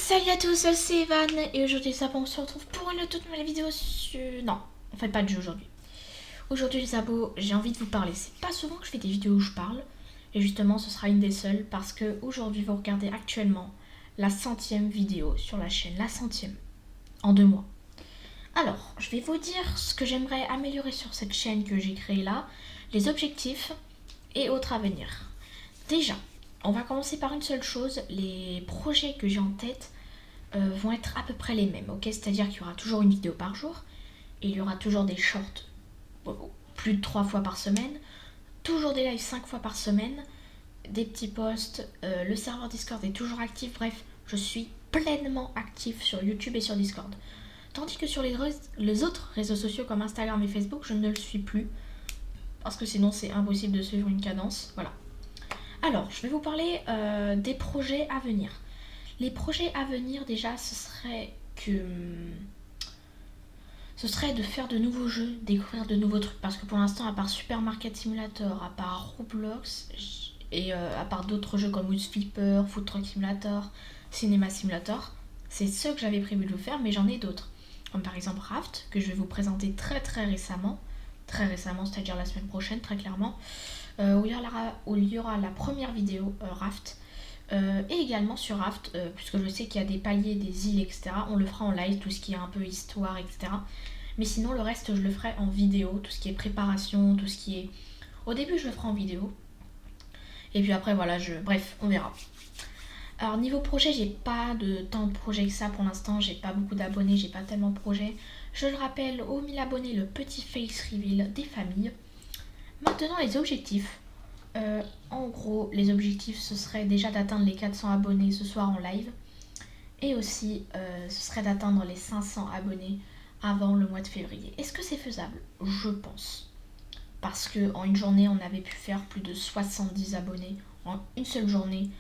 Salut à tous, c'est Evan et aujourd'hui on se retrouve pour une toute nouvelle vidéo sur... Non, on fait pas de jeu aujourd'hui. Aujourd'hui les abos, j'ai envie de vous parler. C'est pas souvent que je fais des vidéos où je parle. Et justement ce sera une des seules parce que aujourd'hui vous regardez actuellement la 100e vidéo sur la chaîne. La 100e, en 2 mois. Alors, je vais vous dire ce que j'aimerais améliorer sur cette chaîne que j'ai créée là, les objectifs et autres à venir. Déjà, on va commencer par une seule chose, les projets que j'ai en tête vont être à peu près les mêmes, ok? C'est-à-dire qu'il y aura toujours une vidéo par jour, et il y aura toujours des shorts plus de 3 fois par semaine, toujours des lives 5 fois par semaine, des petits posts, le serveur Discord est toujours actif, bref, je suis pleinement actif sur YouTube et sur Discord. Tandis que sur les autres réseaux sociaux comme Instagram et Facebook, je ne le suis plus, parce que sinon c'est impossible de suivre une cadence, voilà. Alors, je vais vous parler des projets à venir. Les projets à venir, déjà, ce serait de faire de nouveaux jeux, découvrir de nouveaux trucs. Parce que pour l'instant, à part Super Market Simulator, à part Roblox, et à part d'autres jeux comme Wood Flipper, Food Truck Simulator, Cinema Simulator, c'est ceux que j'avais prévu de vous faire, mais j'en ai d'autres. Comme par exemple Raft, que je vais vous présenter très récemment, c'est-à-dire la semaine prochaine, très clairement, où il y aura la première vidéo Raft. Et également sur Raft, puisque je sais qu'il y a des paliers, des îles, etc. On le fera en live, tout ce qui est un peu histoire, etc. Mais sinon, le reste, je le ferai en vidéo, tout ce qui est préparation, tout ce qui est... Au début, je le ferai en vidéo. Et puis après, voilà, bref, on verra. Alors, niveau projet, j'ai pas de tant de projets que ça pour l'instant. J'ai pas beaucoup d'abonnés, j'ai pas tellement de projets. Je le rappelle, aux 1000 abonnés, le petit face reveal des familles. Maintenant, les objectifs. En gros, les objectifs, ce serait déjà d'atteindre les 400 abonnés ce soir en live. Et aussi, ce serait d'atteindre les 500 abonnés avant le mois de février. Est-ce que c'est faisable? Je pense. Parce qu'en une journée, on avait pu faire plus de 70 abonnés en une seule journée.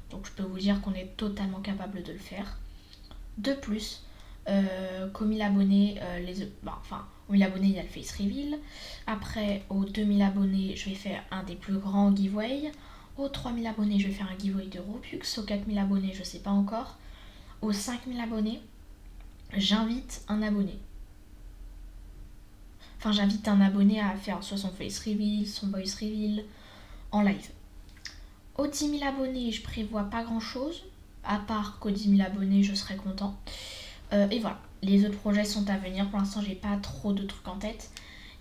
Donc je peux vous dire qu'on est totalement capable de le faire. De plus, qu'aux 1000 abonnés, aux 1000 abonnés, il y a le face reveal. Après, aux 2000 abonnés, je vais faire un des plus grands giveaways. Aux 3000 abonnés, je vais faire un giveaway de Robux. Aux 4000 abonnés, je sais pas encore. Aux 5000 abonnés, j'invite un abonné. Enfin, j'invite un abonné à faire soit son face reveal, son voice reveal en live. Aux 10 000 abonnés, je prévois pas grand chose. À part qu'aux 10 000 abonnés, je serai content. Et voilà, les autres projets sont à venir. Pour l'instant, j'ai pas trop de trucs en tête.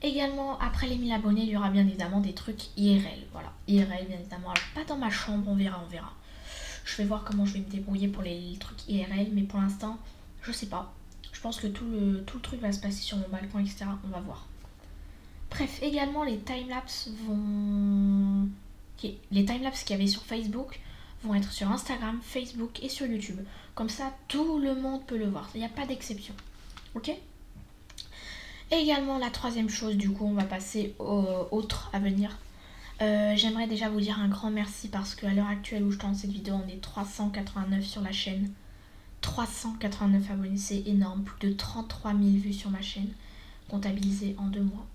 Également, après les 1000 abonnés, il y aura bien évidemment des trucs IRL. Voilà, IRL, bien évidemment. Alors, pas dans ma chambre, on verra. Je vais voir comment je vais me débrouiller pour les trucs IRL, mais pour l'instant, je sais pas. Je pense que tout le truc va se passer sur mon balcon, etc. On va voir. Bref, également, les timelapses vont... Les timelapses qu'il y avait sur Facebook vont être sur Instagram, Facebook et sur YouTube. Comme ça, tout le monde peut le voir. Il n'y a pas d'exception. Ok? Et également, la troisième chose, du coup, on va passer aux autres à venir. J'aimerais déjà vous dire un grand merci parce qu'à l'heure actuelle où je tourne cette vidéo, on est 389 sur la chaîne. 389 abonnés, c'est énorme. Plus de 33 000 vues sur ma chaîne, comptabilisées en 2 mois.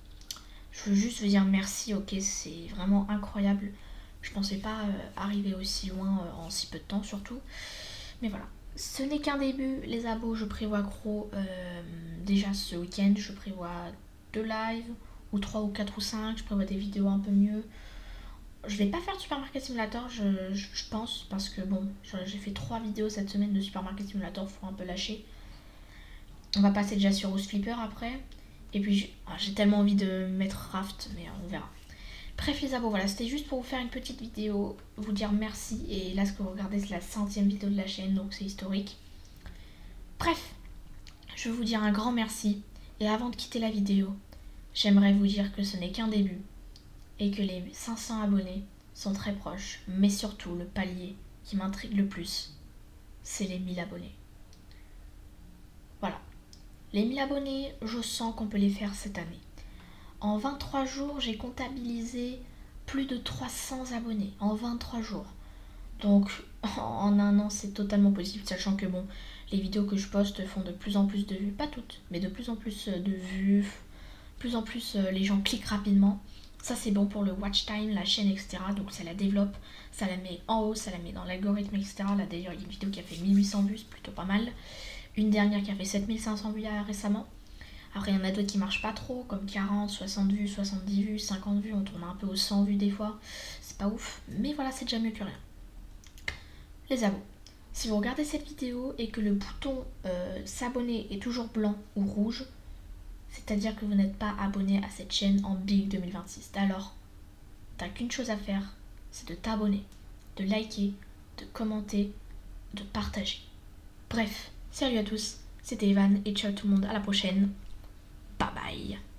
Je veux juste vous dire merci, ok, c'est vraiment incroyable. Je pensais pas arriver aussi loin en si peu de temps surtout. Mais voilà, ce n'est qu'un début, les abos, je prévois gros. Déjà ce week-end, je prévois 2 lives, ou 3 ou 4 ou 5, je prévois des vidéos un peu mieux. Je vais pas faire de Supermarket Simulator, je pense, parce que bon, j'ai fait 3 vidéos cette semaine de Supermarket Simulator, faut un peu lâcher. On va passer déjà sur House Flipper après. Et puis j'ai tellement envie de mettre Raft, mais on verra. Bref les abos, voilà, c'était juste pour vous faire une petite vidéo, vous dire merci. Et là ce que vous regardez c'est la 100e vidéo de la chaîne, donc c'est historique. Bref, je veux vous dire un grand merci. Et avant de quitter la vidéo, j'aimerais vous dire que ce n'est qu'un début. Et que les 500 abonnés sont très proches. Mais surtout le palier qui m'intrigue le plus, c'est les 1000 abonnés. Voilà. Les 1000 abonnés, je sens qu'on peut les faire cette année. En 23 jours, j'ai comptabilisé plus de 300 abonnés. En 23 jours. Donc, en un an, c'est totalement possible. Sachant que, bon, les vidéos que je poste font de plus en plus de vues. Pas toutes, mais de plus en plus de vues. De plus en plus, les gens cliquent rapidement. Ça c'est bon pour le watch time, la chaîne, etc. Donc ça la développe, ça la met en haut, ça la met dans l'algorithme, etc. Là d'ailleurs il y a une vidéo qui a fait 1800 vues, c'est plutôt pas mal. Une dernière qui a fait 7500 vues récemment. Après il y en a d'autres qui marchent pas trop, comme 40, 60 vues, 70 vues, 50 vues, on tourne un peu aux 100 vues des fois. C'est pas ouf, mais voilà, c'est déjà mieux que rien. Les abos. Si vous regardez cette vidéo et que le bouton s'abonner est toujours blanc ou rouge, c'est-à-dire que vous n'êtes pas abonné à cette chaîne en Big 2026. Alors, t'as qu'une chose à faire, c'est de t'abonner, de liker, de commenter, de partager. Bref, salut à tous, c'était Evan et ciao tout le monde, à la prochaine. Bye bye.